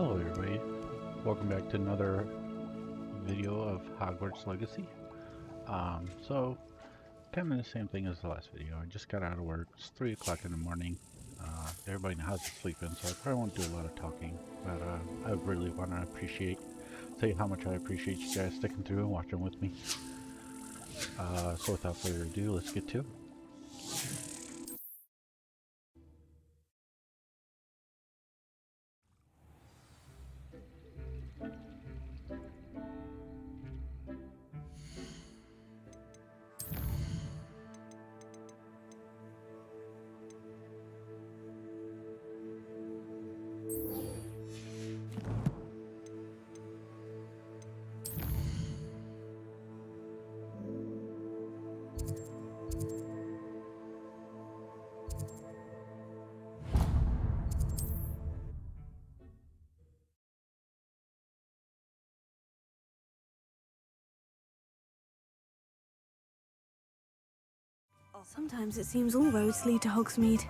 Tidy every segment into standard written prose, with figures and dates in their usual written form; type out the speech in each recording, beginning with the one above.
Hello everybody, welcome back to another video of Hogwarts Legacy. So, kind of the same thing as the last video. I just got out of work, it's 3 o'clock in the morning. Everybody in the house is sleeping, so I probably won't do a lot of talking. But I really want to tell you how much I appreciate you guys sticking through and watching with me. So without further ado, let's get to it. Sometimes it seems all roads lead to Hogsmeade.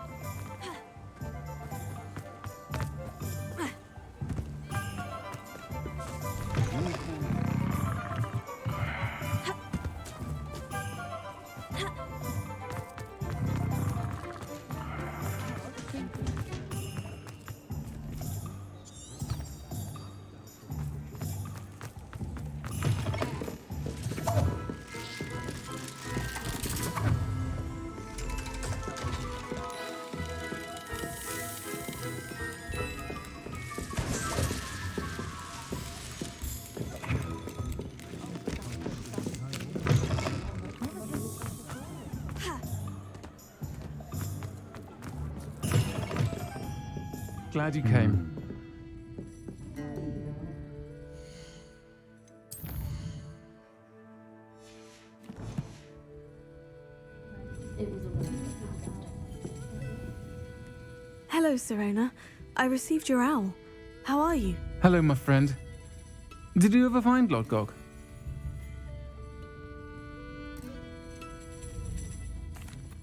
Glad you came. Hello, Serona. I received your owl. How are you? Hello, my friend. Did you ever find Lodgog?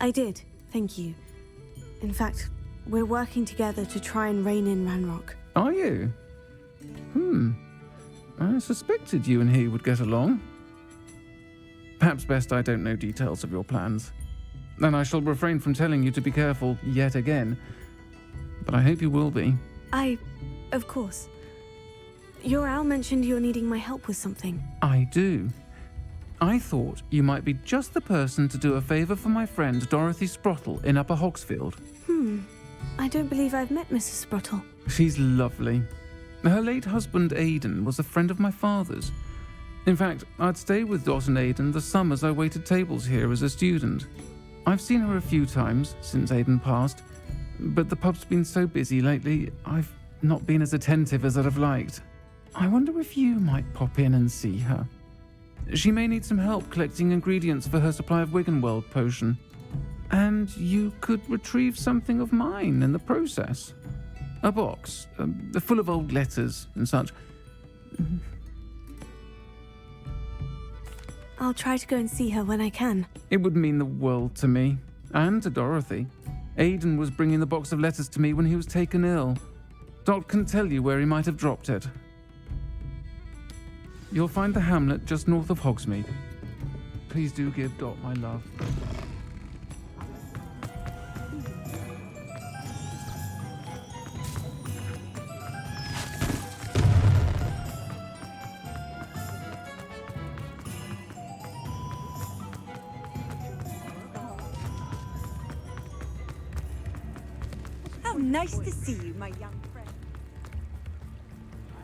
I did, thank you. In fact, we're working together to try and rein in Ranrock. Are you? I suspected you and he would get along. Perhaps best I don't know details of your plans. And I shall refrain from telling you to be careful yet again. But I hope you will be. Of course. Your owl mentioned you're needing my help with something. I do. I thought you might be just the person to do a favour for my friend Dorothy Sprottle in Upper Hogsfield. I don't believe I've met Mrs. Sprottle. She's lovely. Her late husband Aidan was a friend of my father's. In fact, I'd stay with Dot and Aidan the summers I waited tables here as a student. I've seen her a few times since Aidan passed, but the pub's been so busy lately, I've not been as attentive as I'd have liked. I wonder if you might pop in and see her. She may need some help collecting ingredients for her supply of Wiggenweld potion. And you could retrieve something of mine in the process. A box, full of old letters and such. I'll try to go and see her when I can. It would mean the world to me, and to Dorothy. Aidan was bringing the box of letters to me when he was taken ill. Dot can tell you where he might have dropped it. You'll find the hamlet just north of Hogsmeade. Please do give Dot my love. How nice to see you, my young friend.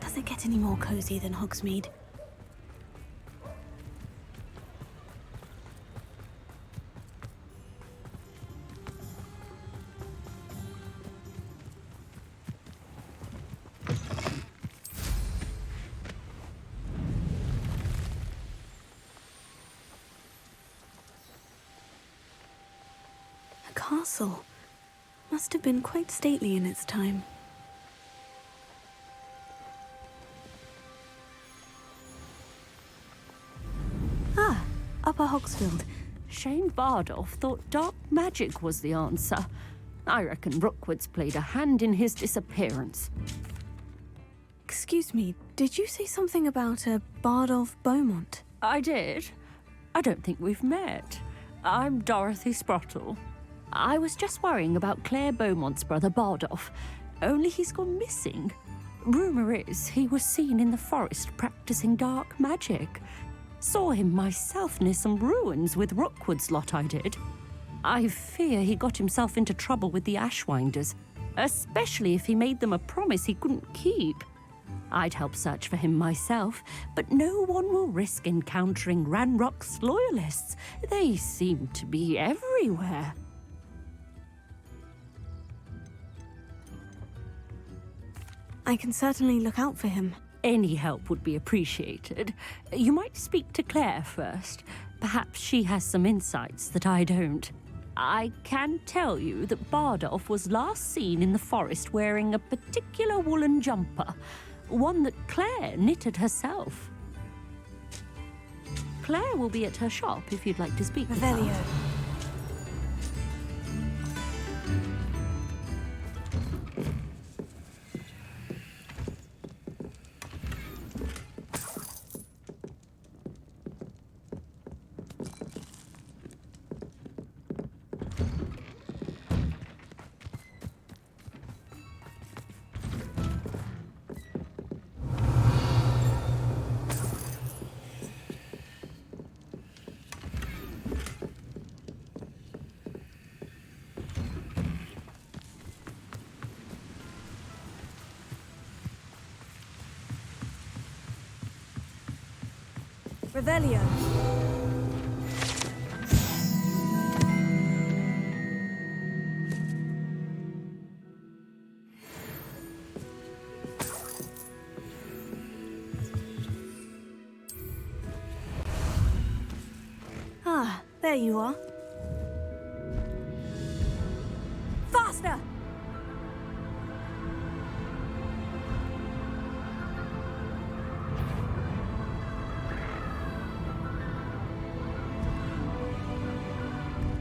Does it get any more cozy than Hogsmeade? A castle. Must have been quite stately in its time. Upper Hogsfield. Shane Bardolph thought dark magic was the answer. I reckon Rookwood's played a hand in his disappearance. Excuse me, did you say something about a Bardolph Beaumont? I did. I don't think we've met. I'm Dorothy Sprottle. I was just worrying about Claire Beaumont's brother Bardolph, only he's gone missing. Rumour is he was seen in the forest practicing dark magic. Saw him myself near some ruins with Rookwood's lot I did. I fear he got himself into trouble with the Ashwinders, especially if he made them a promise he couldn't keep. I'd help search for him myself, but no one will risk encountering Ranrock's loyalists. They seem to be everywhere. I can certainly look out for him. Any help would be appreciated. You might speak to Claire first. Perhaps she has some insights that I don't. I can tell you that Bardolph was last seen in the forest wearing a particular woolen jumper, one that Claire knitted herself. Claire will be at her shop if you'd like to speak with her. Revelio. Revelio. Ah, there you are. Faster!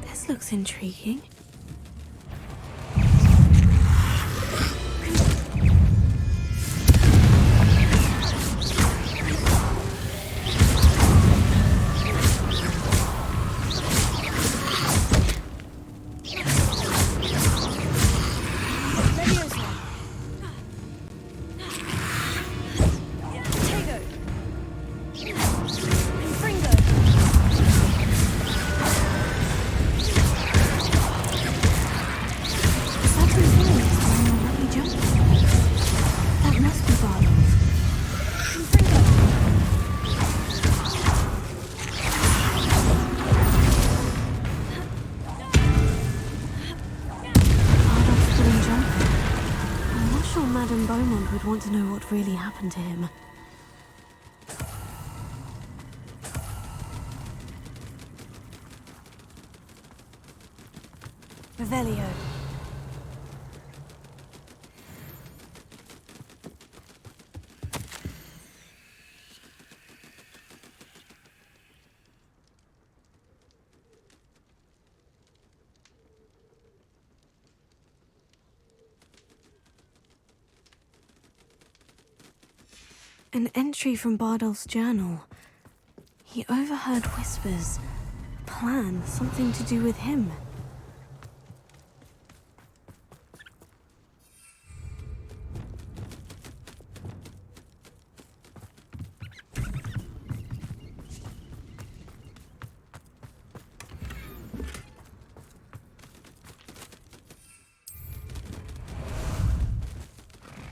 This looks intriguing. Madame Beaumont would want to know what really happened to him. Revelio. An entry from Bardolph's journal. He overheard whispers. Plan, something to do with him.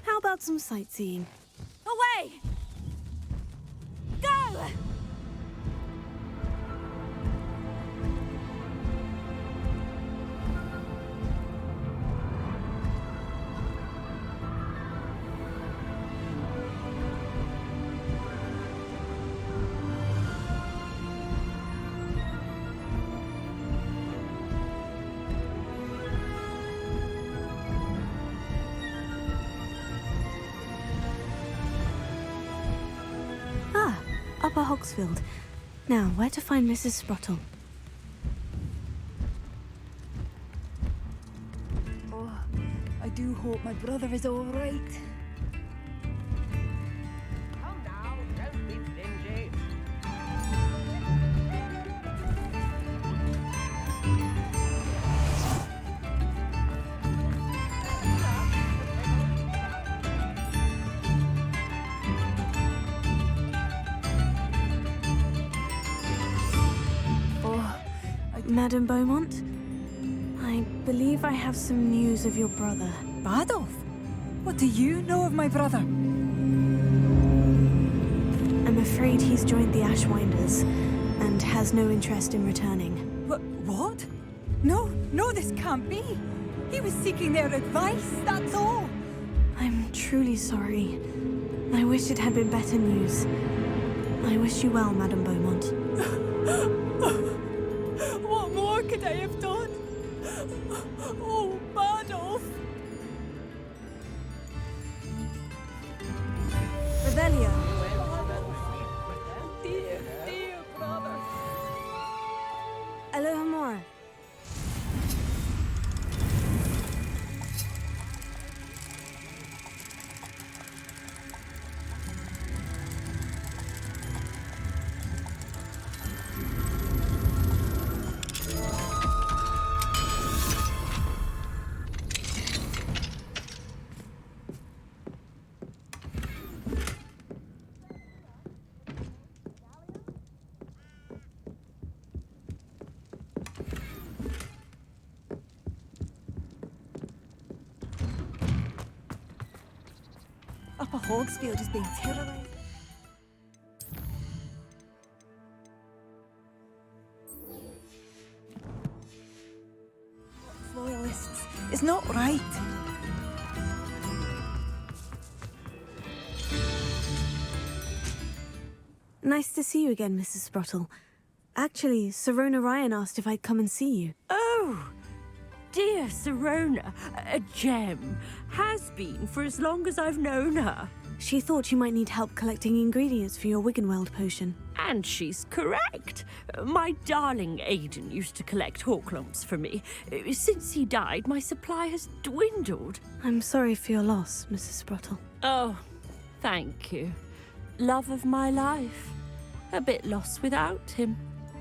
How about some sightseeing? Away! Go! Upper Hogsfield. Now, where to find Mrs. Sprottle? Oh, I do hope my brother is all right. Madame Beaumont? I believe I have some news of your brother. Badolf? What do you know of my brother? I'm afraid he's joined the Ashwinders and has no interest in returning. What? No, this can't be. He was seeking their advice, that's all. I'm truly sorry. I wish it had been better news. I wish you well, Madame Beaumont. What more could I have done? Oh, Badolf! Revelio. Dear brother. Alohomora. Upper Hogsfield is being terrorized. Loyalists. It's not right. Nice to see you again, Mrs. Sprottle. Actually, Sirona Ryan asked if I'd come and see you. Oh, dear Sirona, a gem. Has been for as long as I've known her. She thought you might need help collecting ingredients for your Wiggenweld potion. And she's correct. My darling Aidan used to collect Horklumps for me. Since he died, my supply has dwindled. I'm sorry for your loss, Mrs. Sprottle. Oh, thank you. Love of my life. A bit lost without him.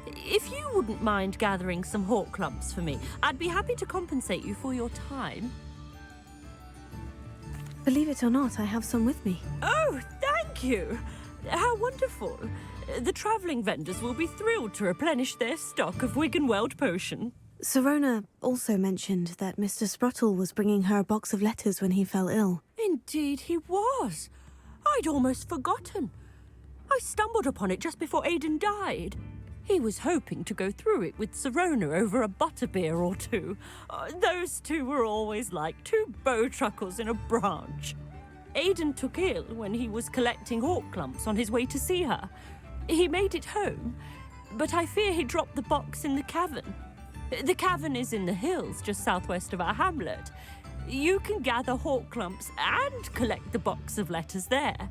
If you wouldn't mind gathering some Horklumps for me, I'd be happy to compensate you for your time. Believe it or not, I have some with me. Oh, thank you. How wonderful. The travelling vendors will be thrilled to replenish their stock of Wiggenweld potion. Sirona also mentioned that Mr. Sprottle was bringing her a box of letters when he fell ill. Indeed he was. I'd almost forgotten. I stumbled upon it just before Aidan died. He was hoping to go through it with Sirona over a butterbeer or two. Those two were always like two bowtruckles in a branch. Aidan took ill when he was collecting Horklumps on his way to see her. He made it home, but I fear he dropped the box in the cavern. The cavern is in the hills just southwest of our hamlet. You can gather Horklumps and collect the box of letters there.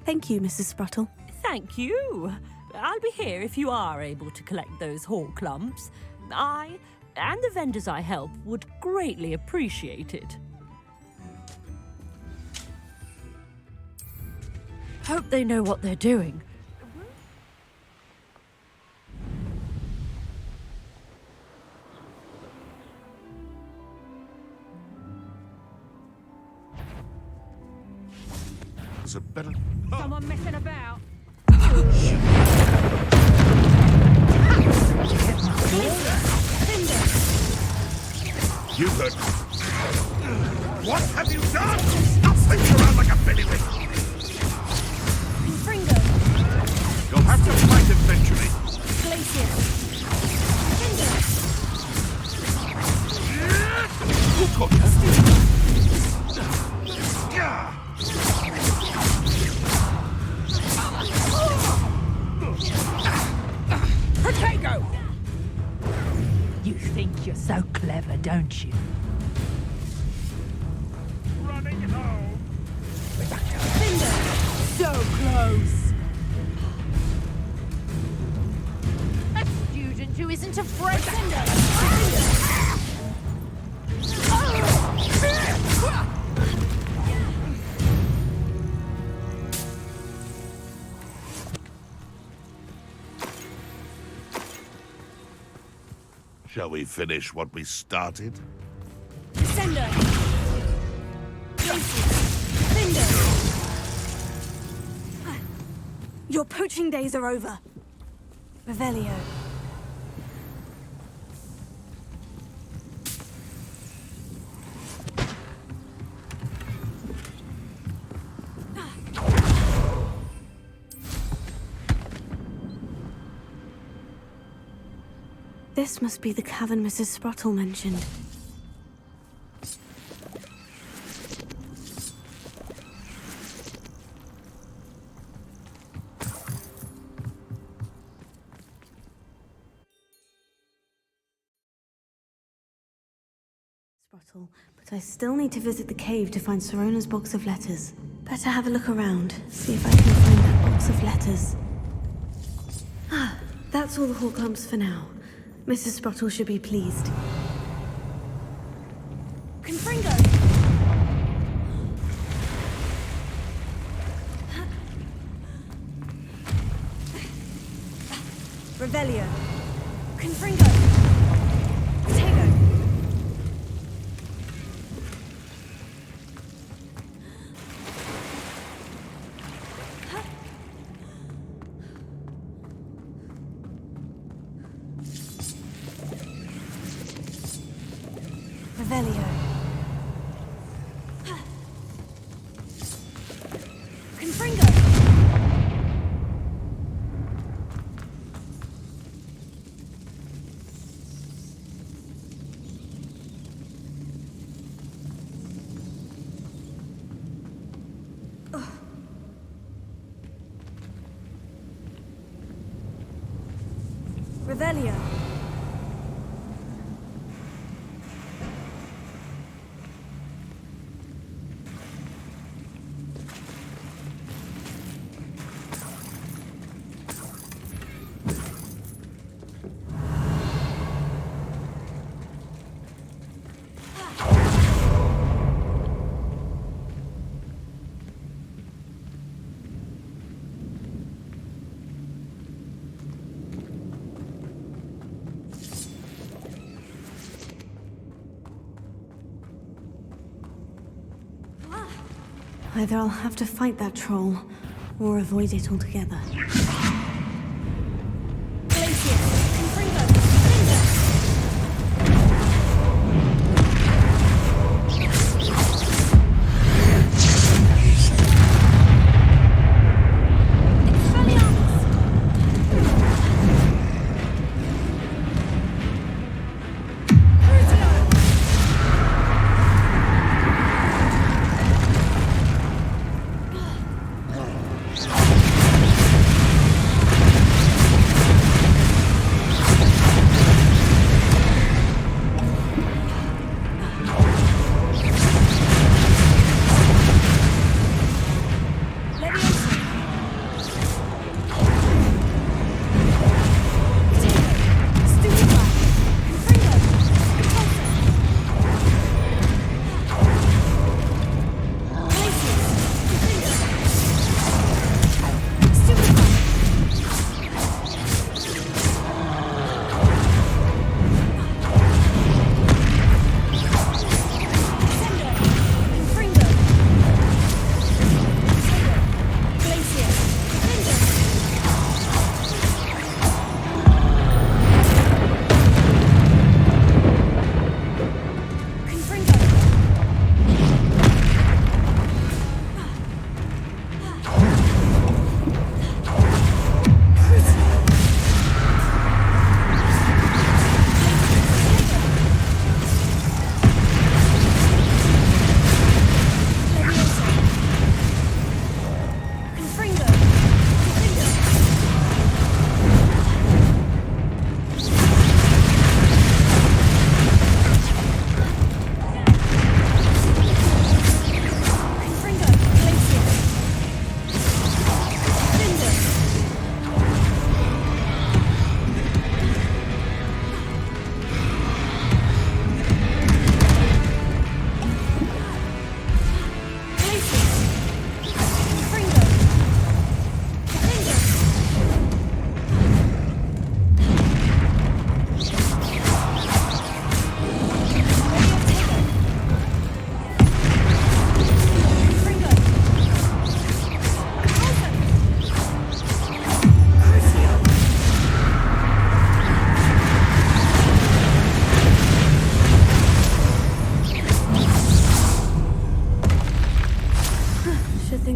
Thank you, Mrs. Sprottle. Thank you. I'll be here if you are able to collect those Horklumps. I and the vendors I help would greatly appreciate it. Hope they know what they're doing. There's a better... Someone messing about. You heard... What have you done? Stop thinking around like a billywig! Fringo. You'll have to fight eventually. Glacier. Who caught you? Protego! You think you're so clever, don't you? Running home. So close! A student who isn't afraid Shall we finish what we started? Descender. Your poaching days are over. Revelio. This must be the cavern Mrs. Sprottle mentioned. Sprottle, but I still need to visit the cave to find Sorona's box of letters. Better have a look around, see if I can find that box of letters. Ah, that's all the hall clumps for now. Mrs. Sprottle should be pleased. Confringo! Revelio. Confringo. Potato. Revelio. Confringo. Revelio. Either I'll have to fight that troll, or avoid it altogether. Glacier! Confringo!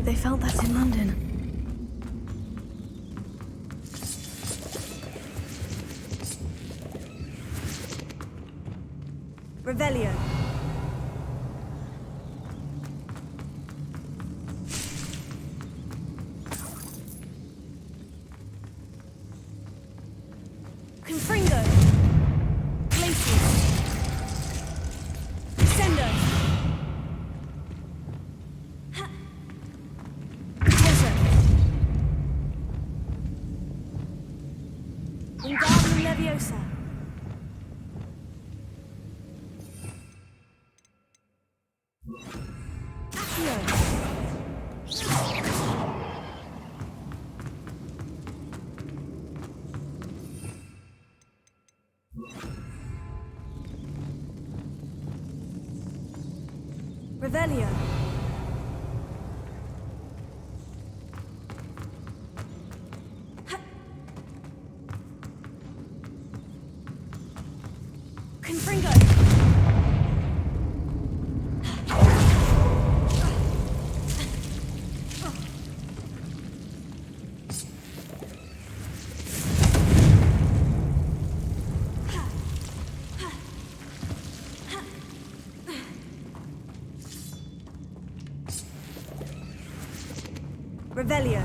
they felt that in London. Revelio. Confringo. Glacius. Sendo. Pozo. Wingardium Leviosa. Accio. Revelio. Confringo. Revelio.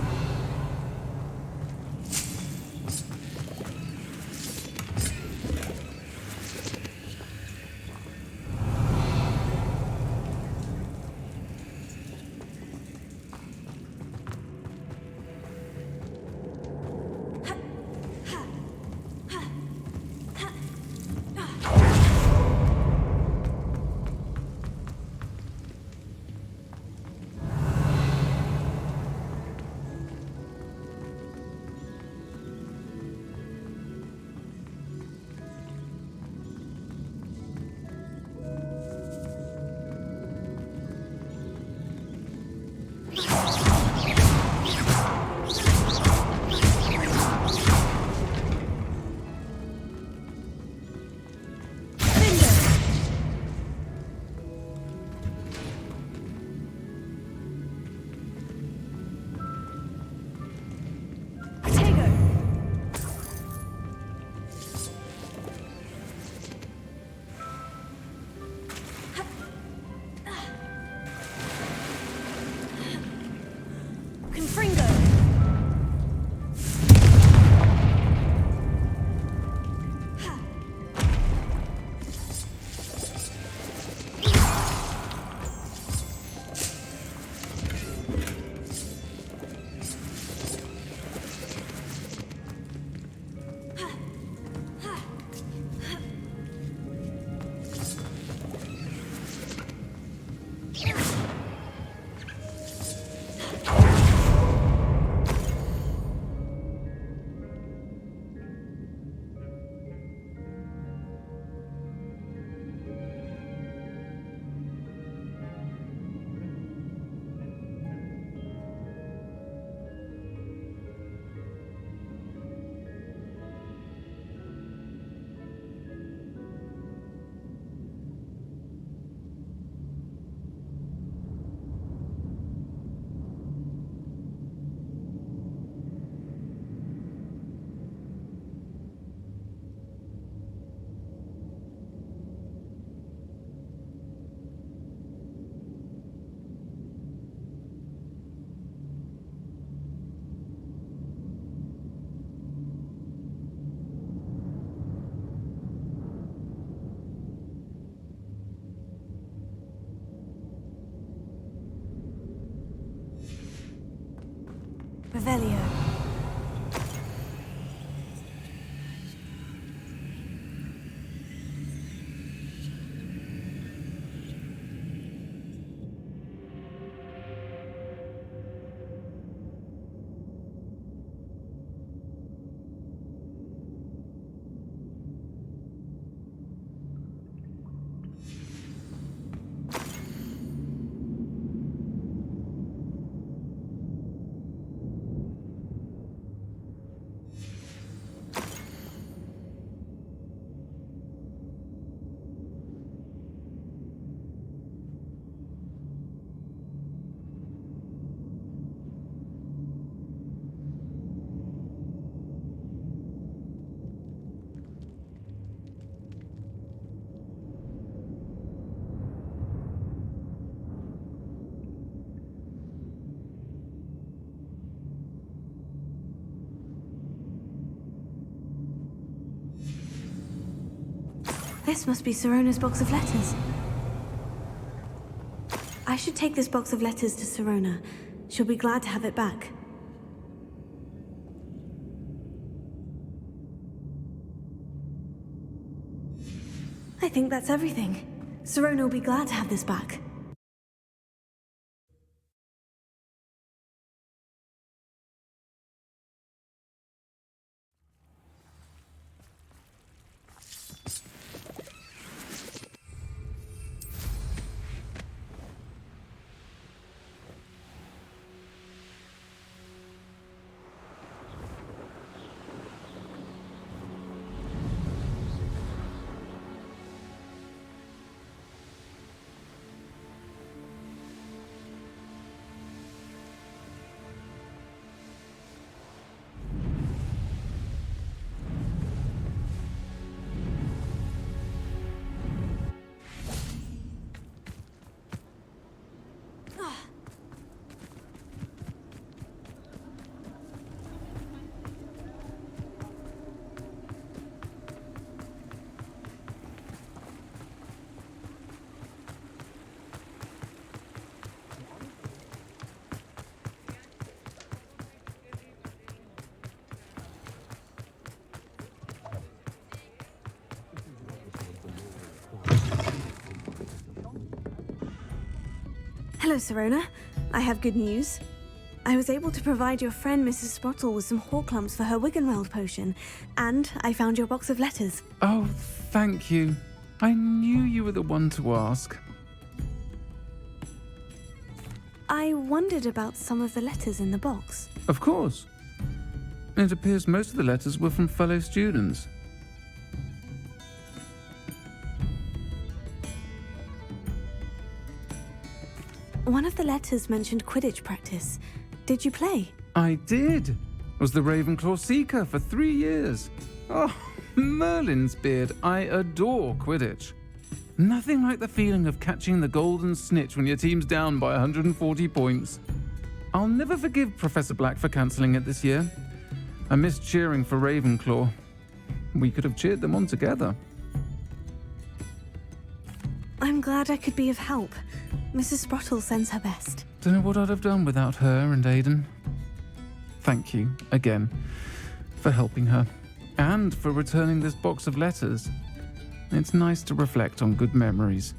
Confringo. Revelio. This must be Sirona's box of letters. I should take this box of letters to Sirona. She'll be glad to have it back. I think that's everything. Sirona will be glad to have this back. Hello, Sirona. I have good news. I was able to provide your friend Mrs. Sprottle with some Horklumps for her Wiggenweld potion, and I found your box of letters. Oh, thank you. I knew you were the one to ask. I wondered about some of the letters in the box. Of course. It appears most of the letters were from fellow students. One of the letters mentioned Quidditch practice. Did you play? I did. Was the Ravenclaw Seeker for 3 years. Oh, Merlin's beard. I adore Quidditch. Nothing like the feeling of catching the golden snitch when your team's down by 140 points. I'll never forgive Professor Black for cancelling it this year. I missed cheering for Ravenclaw. We could have cheered them on together. I'm glad I could be of help. Mrs. Sprottle sends her best. Don't know what I'd have done without her and Aidan. Thank you, again, for helping her, and for returning this box of letters. It's nice to reflect on good memories.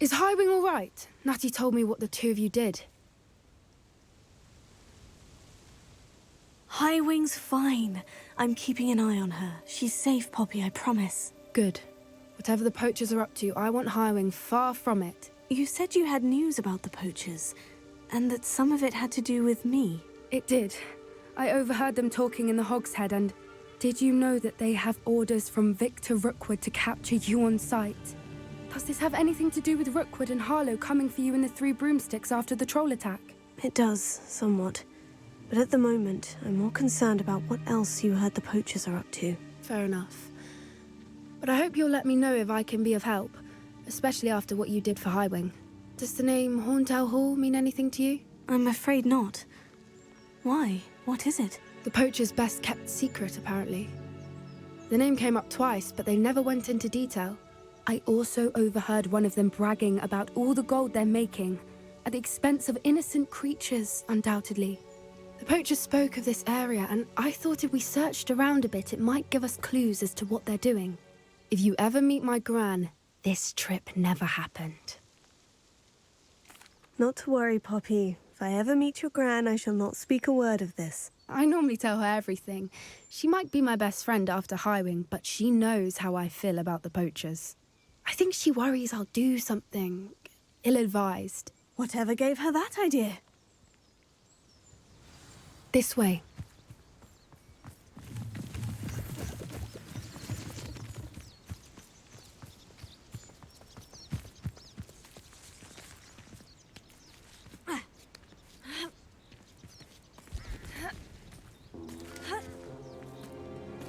Is Highwing all right? Natty told me what the two of you did. Highwing's fine. I'm keeping an eye on her. She's safe, Poppy, I promise. Good. Whatever the poachers are up to, I want Highwing far from it. You said you had news about the poachers, and that some of it had to do with me. It did. I overheard them talking in the Hogshead, and did you know that they have orders from Victor Rookwood to capture you on sight? Does this have anything to do with Rookwood and Harlow coming for you in the Three Broomsticks after the troll attack? It does, somewhat. But at the moment, I'm more concerned about what else you heard the poachers are up to. Fair enough. But I hope you'll let me know if I can be of help, especially after what you did for Highwing. Does the name Horntail Hall mean anything to you? I'm afraid not. Why? What is it? The poachers' best kept secret, apparently. The name came up twice, but they never went into detail. I also overheard one of them bragging about all the gold they're making, at the expense of innocent creatures, undoubtedly. The poachers spoke of this area, and I thought if we searched around a bit, it might give us clues as to what they're doing. If you ever meet my gran, this trip never happened. Not to worry, Poppy. If I ever meet your gran, I shall not speak a word of this. I normally tell her everything. She might be my best friend after Highwing, but she knows how I feel about the poachers. I think she worries I'll do something ill-advised. Whatever gave her that idea? This way.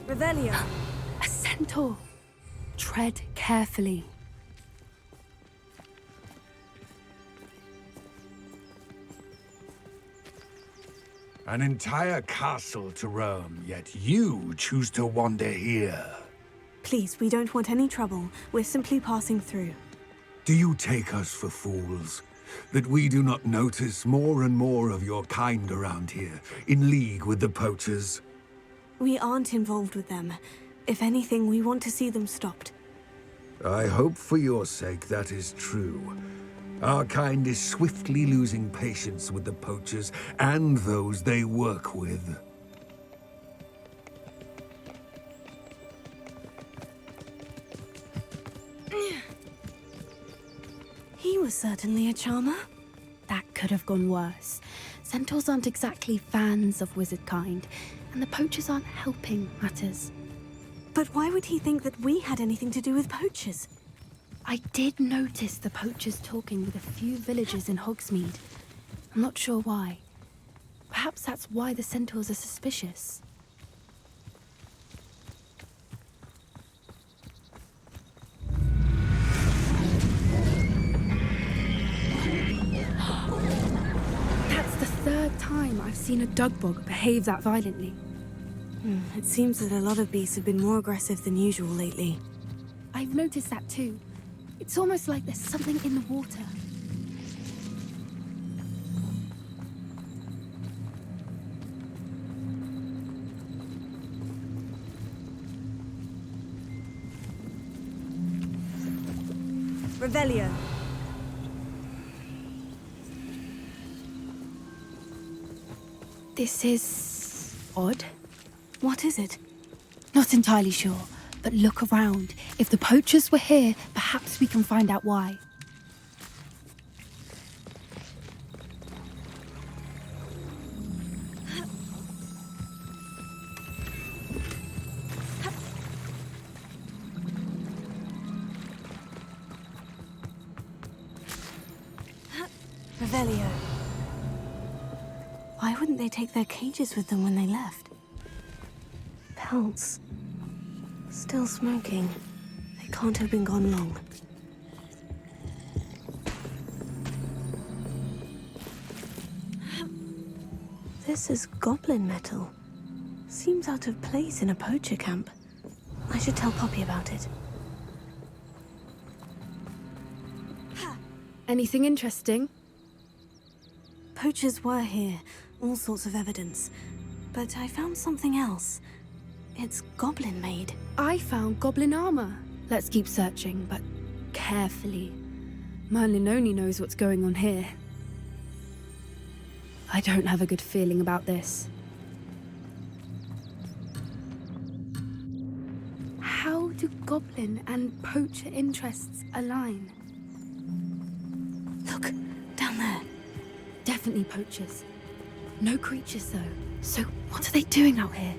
Revelio. A centaur. Tread carefully. An entire castle to roam, yet you choose to wander here. Please, we don't want any trouble. We're simply passing through. Do you take us for fools? That we do not notice more and more of your kind around here, in league with the poachers? We aren't involved with them. If anything, we want to see them stopped. I hope for your sake that is true. Our kind is swiftly losing patience with the poachers and those they work with. He was certainly a charmer. That could have gone worse. Centaurs aren't exactly fans of wizard kind, and the poachers aren't helping matters. But why would he think that we had anything to do with poachers? I did notice the poachers talking with a few villagers in Hogsmeade. I'm not sure why. Perhaps that's why the centaurs are suspicious. That's the third time I've seen a dugbog behave that violently. It seems that a lot of beasts have been more aggressive than usual lately. I've noticed that too. It's almost like there's something in the water. Revelio. This is odd. What is it? Not entirely sure, but look around. If the poachers were here, perhaps we can find out why. Revelio. Why wouldn't they take their cages with them when they left? Pelts. Still smoking. They can't have been gone long. This is goblin metal. Seems out of place in a poacher camp. I should tell Poppy about it. Anything interesting? Poachers were here. All sorts of evidence. But I found something else. It's goblin made. I found goblin armor. Let's keep searching, but carefully. Merlin only knows what's going on here. I don't have a good feeling about this. How do goblin and poacher interests align? Look, down there. Definitely poachers. No creatures, though. So what are they doing out here?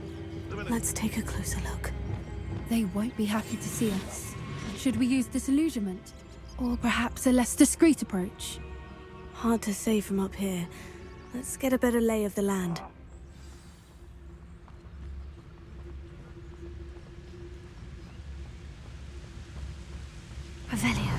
Let's take a closer look. They won't be happy to see us. Should we use disillusionment? Or perhaps a less discreet approach? Hard to say from up here. Let's get a better lay of the land. Revelio.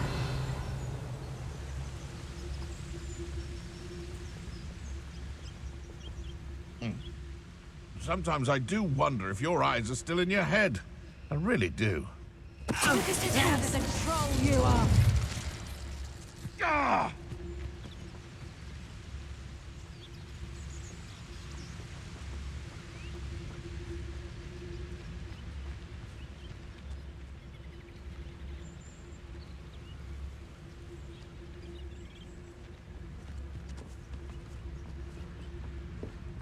Sometimes I do wonder if your eyes are still in your head. I really do. That's the troll you are! Ah!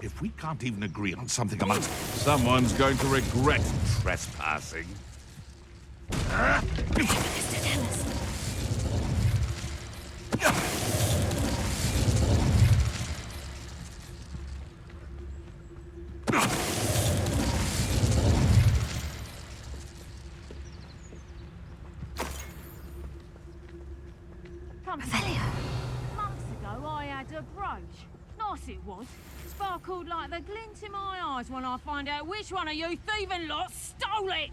If we can't even agree on something amongst... Someone's going to regret trespassing. Months ago, I had a brooch. Nice it was. Sparkled like the glint in my eyes when I find out which one of you thieving lot stole it!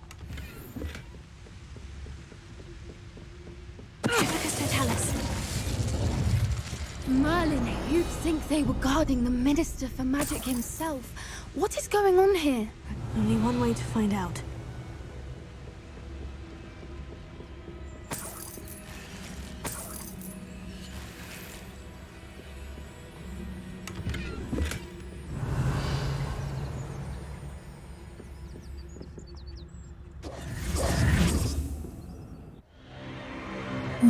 Merlin, you'd think they were guarding the Minister for Magic himself. What is going on here? Only one way to find out.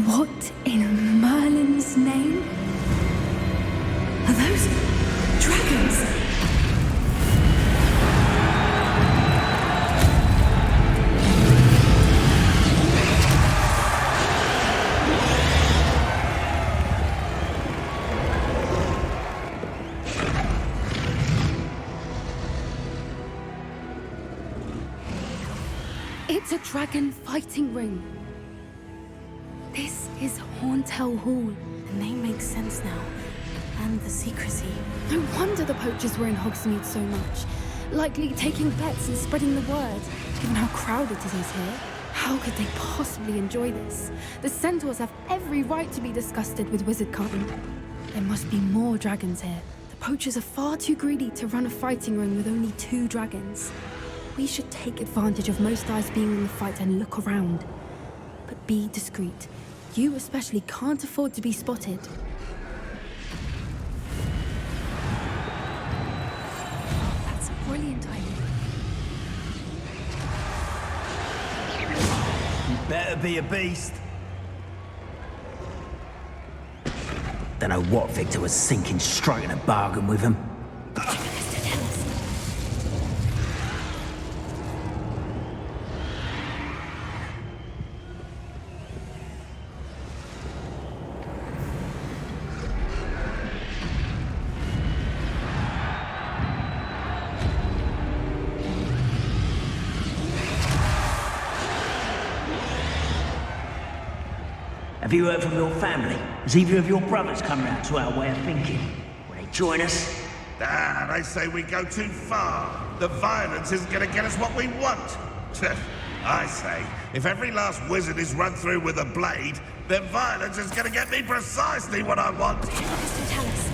What in Merlin's name? Are those dragons? It's a dragon fighting ring. This is Horntail Hall. The name makes sense now. And the secrecy. No wonder the poachers were in Hogsmeade so much. Likely taking bets and spreading the word. Given how crowded it is here, how could they possibly enjoy this? The centaurs have every right to be disgusted with wizard kind. There must be more dragons here. The poachers are far too greedy to run a fighting ring with only 2 dragons. We should take advantage of most eyes being in the fight and look around. But be discreet. You especially can't afford to be spotted. That's a brilliant idea. You better be a beast. Don't know what Victor was thinking, striking a bargain with him. Have you heard from your family? Has either of your brothers come round to our way of thinking? Will they join us? They say we go too far. The violence isn't going to get us what we want. I say, if every last wizard is run through with a blade, then violence is going to get me precisely what I want. Tell us.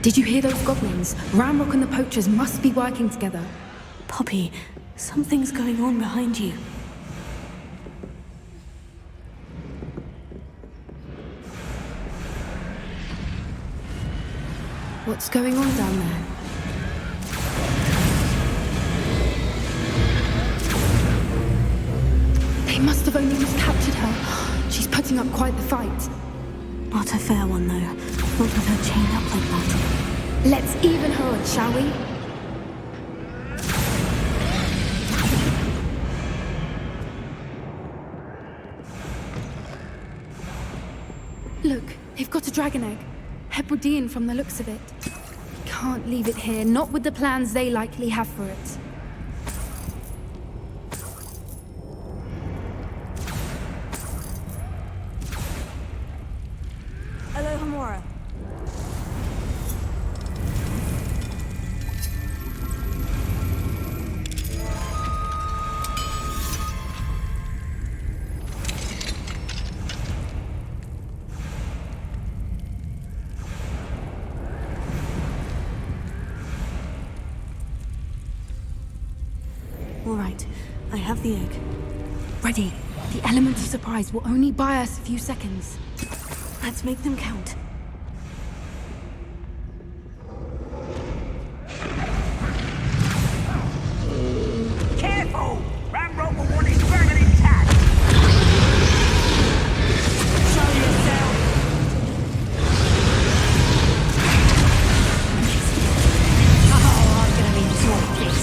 Did you hear those goblins? Ramrock and the poachers must be working together. Poppy, something's going on behind you. What's going on down there? They must have only just captured her. She's putting up quite the fight. Not a fair one, though. Not with her chained up like that. Let's even her odds, shall we? Look, they've got a dragon egg. Hebridean from the looks of it. Can't leave it here, not with the plans they likely have for it. Hello, Hamora. All right, I have the egg. Ready. The element of surprise will only buy us a few seconds. Let's make them count. Careful! Ramrock will want his dragon intact! Show yourself! Oh, I'm gonna enjoy this.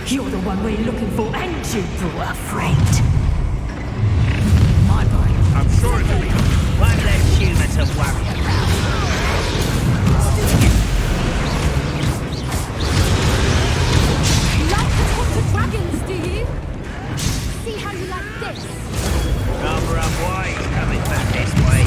You're the one we're looking for, and you brought a friend. My boy. I'm sure it'll be one less human to worry about. You like to talk to dragons, do you? See how you like this? Cover up why he's coming back this way.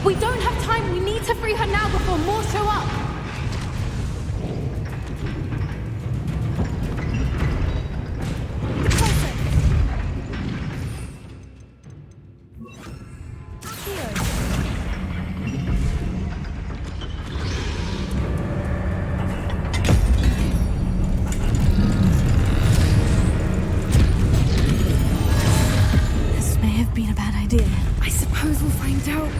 We don't have time. We need to free her now before more show up. This may have been a bad idea. I suppose we'll find find out.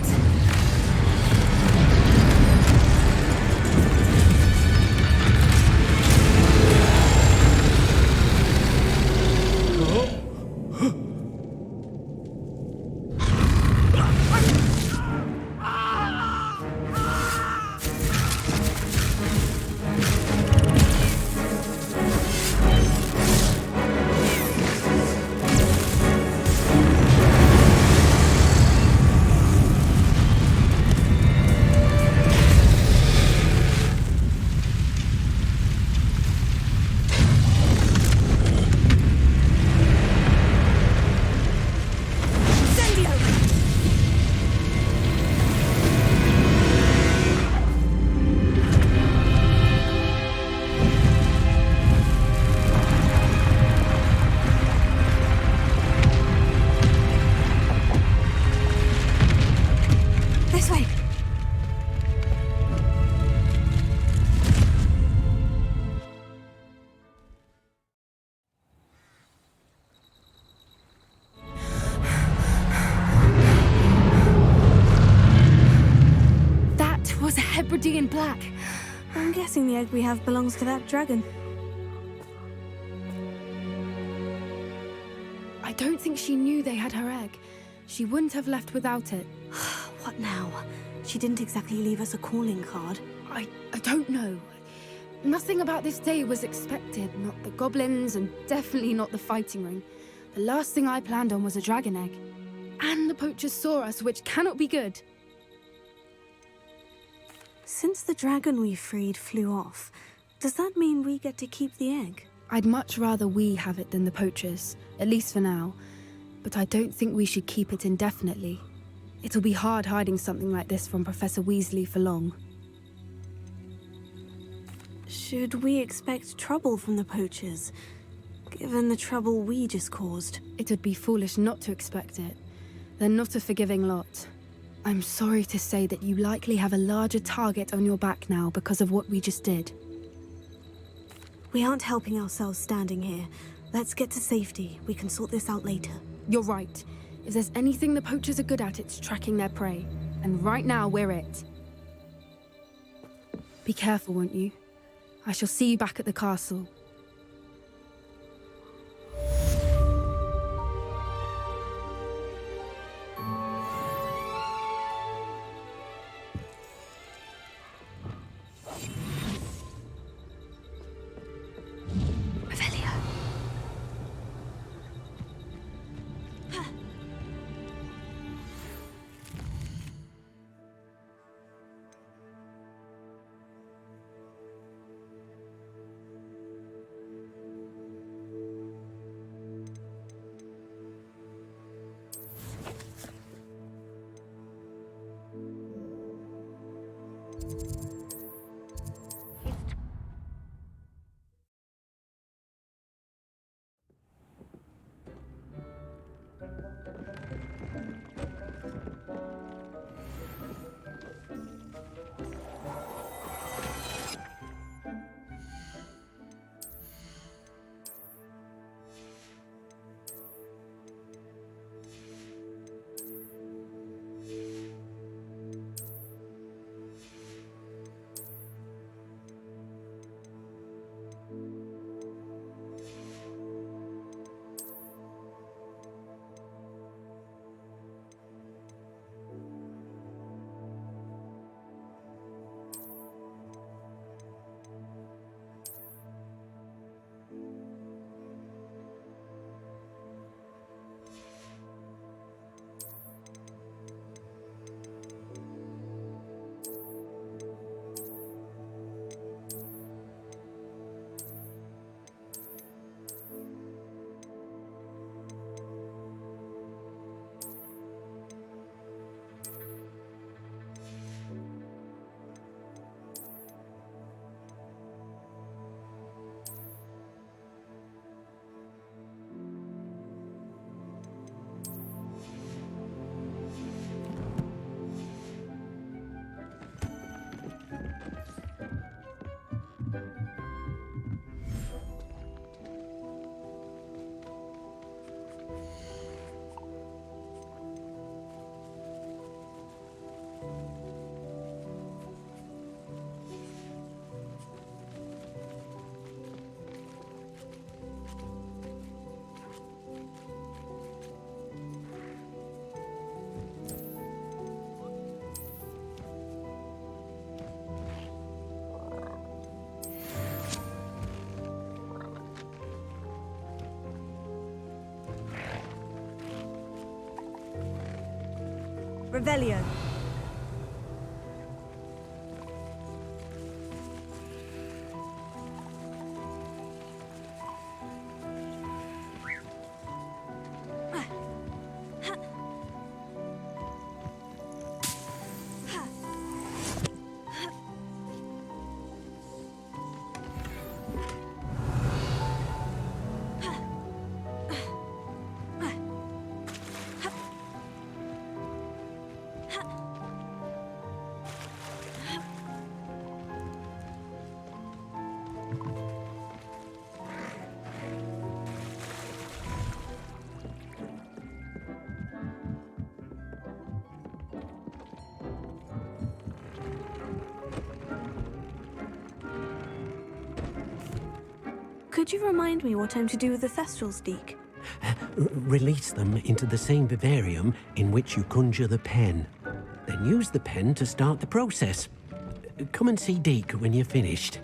This way. That was a Hebridean black. I'm guessing the egg we have belongs to that dragon. I don't think she knew they had her egg. She wouldn't have left without it. What now? She didn't exactly leave us a calling card. I don't know. Nothing about this day was expected. Not the goblins, and definitely not the fighting ring. The last thing I planned on was a dragon egg. And the poachers saw us, which cannot be good. Since the dragon we freed flew off, does that mean we get to keep the egg? I'd much rather we have it than the poachers, at least for now. But I don't think we should keep it indefinitely. It'll be hard hiding something like this from Professor Weasley for long. Should we expect trouble from the poachers, given the trouble we just caused? It would be foolish not to expect it. They're not a forgiving lot. I'm sorry to say that you likely have a larger target on your back now because of what we just did. We aren't helping ourselves standing here. Let's get to safety. We can sort this out later. You're right. If there's anything the poachers are good at, it's tracking their prey. And right now, we're it. Be careful, won't you? I shall see you back at the castle. Revelio. Could you remind me what I'm to do with the Thestrals, Deke? Release them into the same vivarium in which you conjure the pen. Then use the pen to start the process. Come and see Deke when you're finished.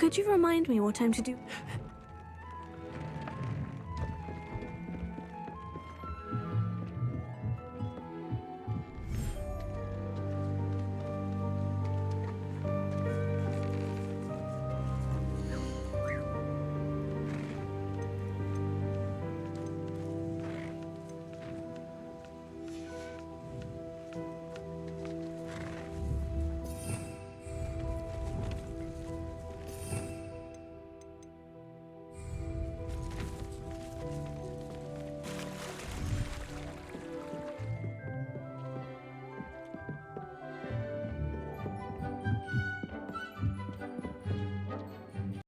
Could you remind me what I'm to do?